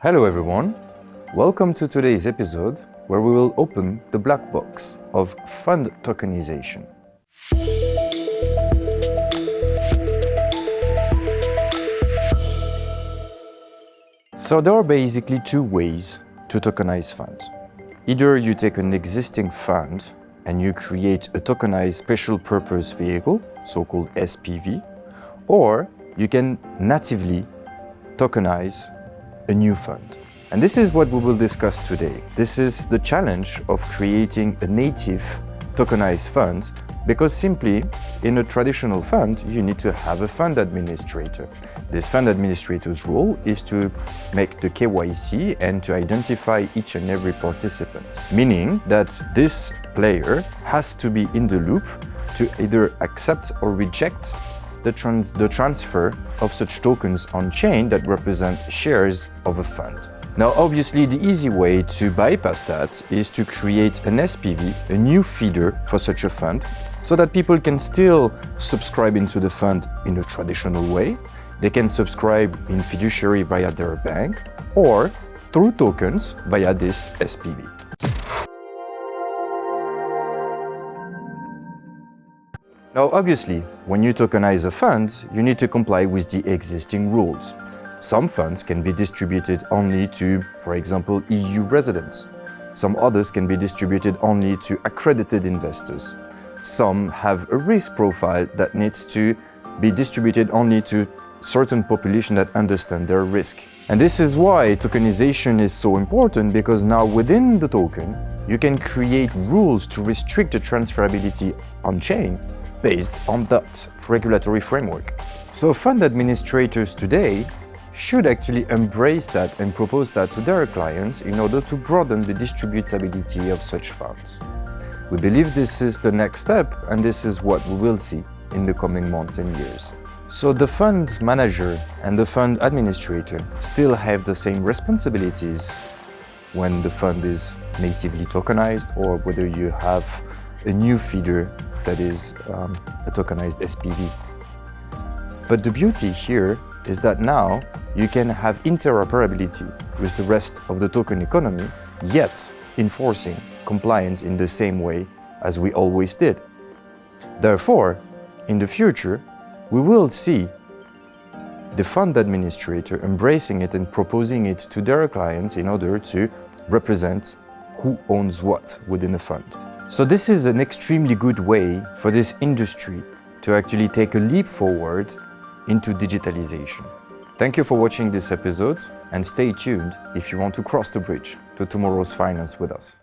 Hello everyone, welcome to today's episode where we will open the black box of fund tokenization. So there are basically two ways to tokenize funds. Either you take an existing fund and you create a tokenized special purpose vehicle, so-called SPV, or you can natively tokenize a new fund. And this is what we will discuss today. This is the challenge of creating a native tokenized fund, because simply in a traditional fund, you need to have a fund administrator. This fund administrator's role is to make the KYC and to identify each and every participant, meaning that this player has to be in the loop to either accept or reject the transfer of such tokens on-chain that represent shares of a fund. Now, obviously, the easy way to bypass that is to create an SPV, a new feeder for such a fund, so that people can still subscribe into the fund in a traditional way. They can subscribe in fiduciary via their bank or through tokens via this SPV. Now, obviously, when you tokenize a fund, you need to comply with the existing rules. Some funds can be distributed only to, for example, EU residents. Some others can be distributed only to accredited investors. Some have a risk profile that needs to be distributed only to certain population that understand their risk. And this is why tokenization is so important, because now within the token, you can create rules to restrict the transferability on-chain based on that regulatory framework. So fund administrators today should actually embrace that and propose that to their clients in order to broaden the distributability of such funds. We believe this is the next step, and this is what we will see in the coming months and years. So the fund manager and the fund administrator still have the same responsibilities when the fund is natively tokenized, or whether you have a new feeder that is a tokenized SPV. But the beauty here is that now you can have interoperability with the rest of the token economy, yet enforcing compliance in the same way as we always did. Therefore, in the future, we will see the fund administrator embracing it and proposing it to their clients in order to represent who owns what within the fund. So this is an extremely good way for this industry to actually take a leap forward into digitalization. Thank you for watching this episode, and stay tuned if you want to cross the bridge to tomorrow's finance with us.